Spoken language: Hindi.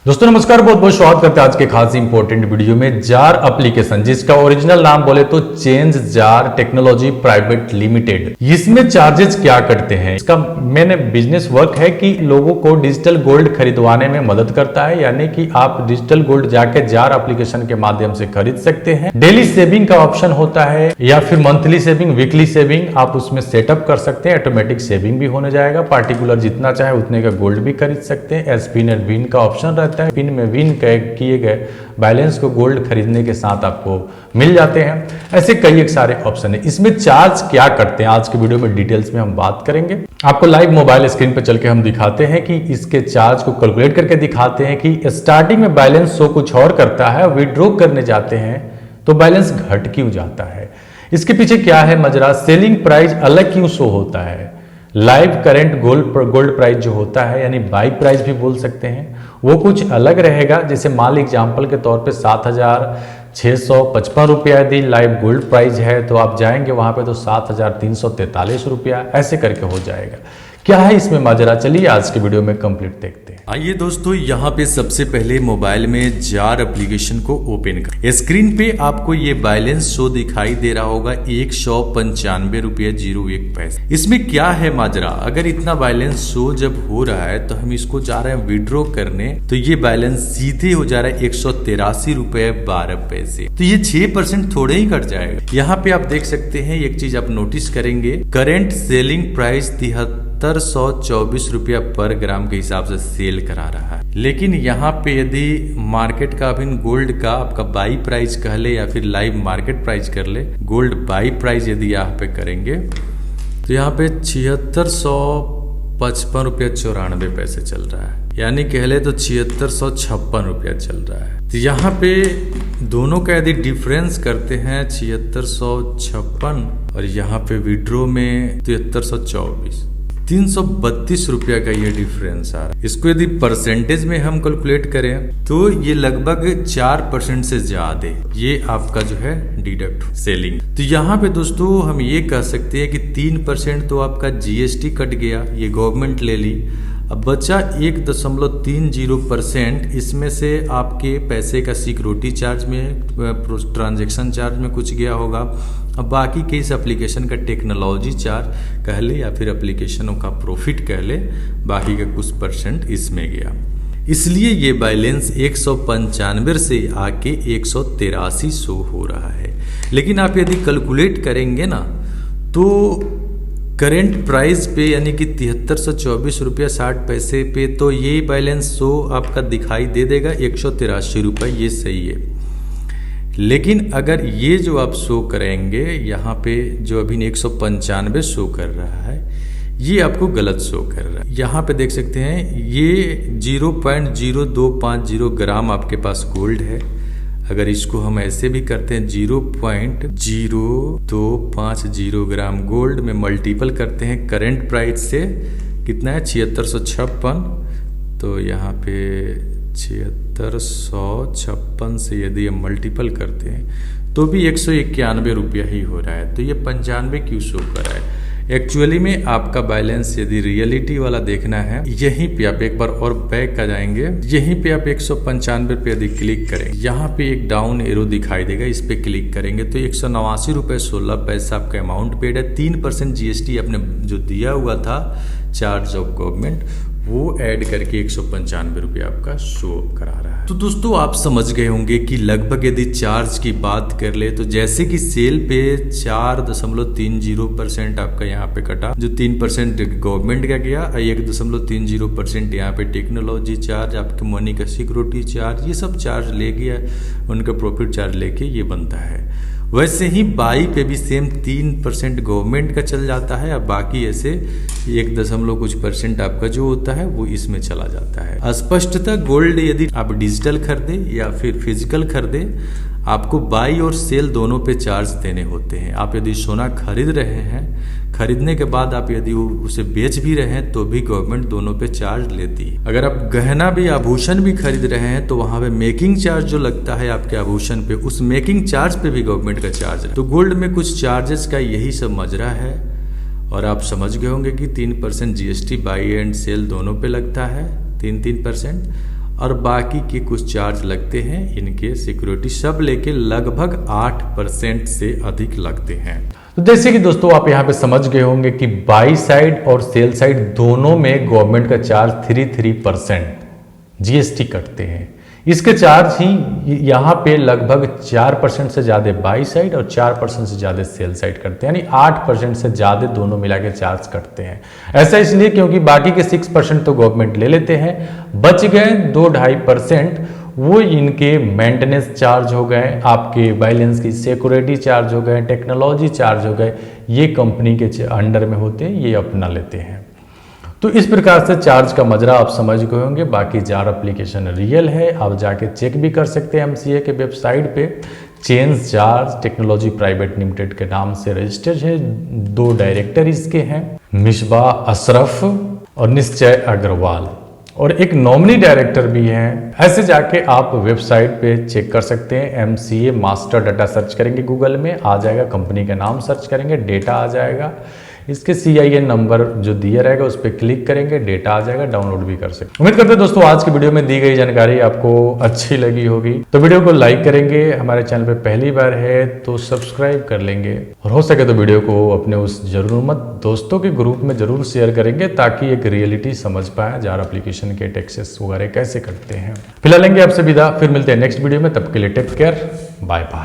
दोस्तों नमस्कार, बहुत बहुत स्वागत करते हैं आज के खास इंपॉर्टेंट वीडियो में। जार एप्लीकेशन, जिसका ओरिजिनल नाम बोले तो change jar technology private limited, इसमें चार्जेस क्या करते हैं। इसका मेन बिजनेस वर्क है कि लोगों को डिजिटल गोल्ड खरीदवाने में मदद करता है, यानी कि आप डिजिटल गोल्ड जाके जार एप्लीकेशन के माध्यम से खरीद सकते हैं। डेली सेविंग का ऑप्शन होता है या फिर मंथली सेविंग, वीकली सेविंग आप उसमें सेटअप कर सकते हैं। ऑटोमेटिक सेविंग भी होने जाएगा, पार्टिकुलर जितना चाहे उतने का गोल्ड भी खरीद सकते हैं। एस पिन और विन का ऑप्शन रहता है, पिन में विन किए गए बैलेंस को गोल्ड खरीदने के साथ आपको मिल जाते हैं। ऐसे कई एक सारे ऑप्शन है। इसमें चार्ज क्या करते हैं आज के वीडियो में डिटेल्स में हम बात करेंगे। आपको लाइव मोबाइल स्क्रीन पर चल के हम दिखाते हैं कि इसके चार्ज को कैलकुलेट करके दिखाते हैं कि स्टार्टिंग में बैलेंस शो कुछ और करता है, विड्रॉ करने जाते हैं तो बैलेंस घट क्यों जाता है, इसके पीछे क्या है मजरा, सेलिंग प्राइस अलग क्यों शो होता है, लाइव करंट गोल्ड प्राइस जो होता है यानी बाई प्राइस भी बोल सकते हैं, वो कुछ अलग रहेगा। जैसे मान एग्जाम्पल के तौर पे 7,655 रुपया यदि लाइव गोल्ड प्राइस है तो आप जाएंगे वहां पे तो 7,343 रुपया ऐसे करके हो जाएगा। क्या है इसमें माजरा, चलिए आज के वीडियो में कंप्लीट देखते हैं। आइए दोस्तों, यहाँ पे सबसे पहले मोबाइल में जार एप्लीकेशन को ओपन कर स्क्रीन पे आपको ये बैलेंस शो दिखाई दे रहा होगा 195 रुपये 01 पैसे। इसमें क्या है माजरा, अगर इतना बैलेंस शो जब हो रहा है तो हम इसको जा रहे हैं विड्रॉ करने तो ये बैलेंस सीधे हो जा रहा है 183 रुपये 12 पैसे। तो ये 6% थोड़े ही कट जाएगा। यहाँ पे आप देख सकते हैं एक चीज आप नोटिस करेंगे, करेंट सेलिंग प्राइस 7324 रुपया पर ग्राम के हिसाब से सेल करा रहा है। लेकिन यहाँ पे यदि मार्केट का अभी गोल्ड का आपका बाई प्राइस कह ले या फिर लाइव मार्केट प्राइस कर ले, गोल्ड बाई प्राइस यदि यहाँ पे करेंगे तो यहाँ पे 7655 रुपया 94 पैसे चल रहा है, यानी कह ले तो 7656 रुपया चल रहा है। तो यहाँ पे दोनों का यदि डिफरेंस करते हैं 7656 और यहाँ पे विड्रॉ में 7324, 332 रुपया का ये डिफरेंस आ रहा है। इसको यदि परसेंटेज में हम कैलकुलेट करें तो ये लगभग 4% से ज्यादा ये आपका जो है डिडक्ट सेलिंग। तो यहाँ पे दोस्तों हम ये कह सकते हैं कि 3% तो आपका जीएसटी कट गया, ये गवर्नमेंट ले ली। अब बचा 1.30%, इसमें से आपके पैसे का सिक्योरिटी चार्ज में, ट्रांजैक्शन चार्ज में कुछ गया होगा। अब बाकी के इस एप्लीकेशन का टेक्नोलॉजी चार्ज कह ले या फिर एप्लीकेशनों का प्रॉफिट कह ले, बाकी का कुछ परसेंट इसमें गया। इसलिए ये बैलेंस 195 से आके 183 शो हो रहा है। लेकिन आप यदि कैलकुलेट करेंगे ना तो करेंट प्राइस पे यानी कि 7324 रुपया 60 पैसे पे तो ये बैलेंस शो आपका दिखाई दे देगा 183 रुपये, ये सही है। लेकिन अगर ये जो आप शो करेंगे यहाँ पे जो अभी 195 शो कर रहा है, ये आपको गलत शो कर रहा है। यहाँ पे देख सकते हैं ये 0.0250 ग्राम आपके पास गोल्ड है। अगर इसको हम ऐसे भी करते हैं 0.0250 ग्राम गोल्ड में मल्टीपल करते हैं करंट प्राइस से, कितना है 7656, तो यहाँ पे 7656 से यदि हम मल्टीपल करते हैं तो भी 191 रुपया ही हो रहा है। तो ये 95 क्यों शो कर रहा है। एक्चुअली में आपका बैलेंस यदि रियलिटी वाला देखना है, यहीं पे आप एक बार और बैक आ जाएंगे, यहीं पे आप 195 पे यदि क्लिक करें, यहाँ पे एक डाउन एरो दिखाई देगा, इस पे क्लिक करेंगे तो 189 रुपये 16 पैसा आपका अमाउंट पेड है। 3% जीएसटी आपने जो दिया हुआ था चार्ज ऑफ गवर्नमेंट, वो ऐड करके 195 रुपया आपका शो करा रहा है। तो दोस्तों आप समझ गए होंगे कि लगभग यदि चार्ज की बात कर ले तो जैसे कि सेल पे 4.30% आपका यहाँ पे कटा, जो 3% गवर्नमेंट का गया, 1.30% यहाँ पे टेक्नोलॉजी चार्ज, आपके मनी का सिक्योरिटी चार्ज, ये सब चार्ज ले गया, उनका प्रॉफिट चार्ज लेके ये बनता है। वैसे ही बाई पे भी सेम 3% गवर्नमेंट का चल जाता है, अब बाकी ऐसे 1% आपका जो होता है वो इसमें चला जाता है। स्पष्टतः गोल्ड यदि आप डिजिटल खरीदे या फिर फिजिकल खरीदे, आपको बाई और सेल दोनों पे चार्ज देने होते हैं। आप यदि सोना खरीद रहे हैं, खरीदने के बाद आप यदि उसे बेच भी रहे हैं तो भी गवर्नमेंट दोनों पे चार्ज लेती है। अगर आप गहना भी, आभूषण भी खरीद रहे हैं तो वहां पे मेकिंग चार्ज जो लगता है आपके आभूषण पे, उस मेकिंग चार्ज पे भी गवर्नमेंट का चार्ज है। तो गोल्ड में कुछ चार्जेस का यही सब मजरा है। और आप समझ गए होंगे कि 3% जीएसटी बाई एंड सेल दोनों पे लगता है, 3-3%। और बाकी के कुछ चार्ज लगते हैं इनके सिक्योरिटी सब लेके लगभग 8% से अधिक लगते हैं। तो जैसे कि दोस्तों आप यहाँ पे समझ गए होंगे कि बाई साइड और सेल साइड दोनों में गवर्नमेंट का चार्ज 33% जीएसटी कटते हैं। इसके चार्ज ही यहाँ पे लगभग 4% से ज़्यादा बाई साइड और 4% से ज़्यादा सेल साइड करते हैं, यानी 8% से ज़्यादा दोनों मिला के चार्ज कटते हैं। ऐसा इसलिए क्योंकि बाकी के 6% तो गवर्नमेंट ले लेते हैं, बच गए 2-2.5% वो इनके मेंटेनेंस चार्ज हो गए, आपके बैलेंस की सिक्योरिटी चार्ज हो गए, टेक्नोलॉजी चार्ज हो गए, ये कंपनी के अंडर में होते हैं, ये अपना लेते हैं। तो इस प्रकार से चार्ज का मजरा आप समझ गए होंगे। बाकी जार एप्लीकेशन रियल है, आप जाके चेक भी कर सकते हैं एमसीए के वेबसाइट पे। Change jar technology private limited के नाम से रजिस्टर्ड है। 2 डायरेक्टर इसके हैं, मिसबा अशरफ और निश्चय अग्रवाल, और एक नॉमिनी डायरेक्टर भी हैं। ऐसे जाके आप वेबसाइट पे चेक कर सकते हैं। एमसीए मास्टर डाटा सर्च करेंगे गूगल में, आ जाएगा, कंपनी का नाम सर्च करेंगे, डेटा आ जाएगा, इसके CIN नंबर जो दिया रहेगा उस पर क्लिक करेंगे, डेटा आ जाएगा, डाउनलोड भी कर सकते हैं। उम्मीद करते हैं दोस्तों आज की वीडियो में दी गई जानकारी आपको अच्छी लगी होगी, तो वीडियो को लाइक करेंगे, हमारे चैनल पे पहली बार है तो सब्सक्राइब कर लेंगे, और हो सके तो वीडियो को अपने उस जरूरतमंद दोस्तों के ग्रुप में जरूर शेयर करेंगे ताकि एक रियलिटी समझ पाए जार एप्लीकेशन के टैक्सेस वगैरह कैसे करते हैं। फिलहाल लेंगे आपसे विदा, फिर मिलते हैं नेक्स्ट वीडियो में, तब के लिए टेक केयर, बाय बाय।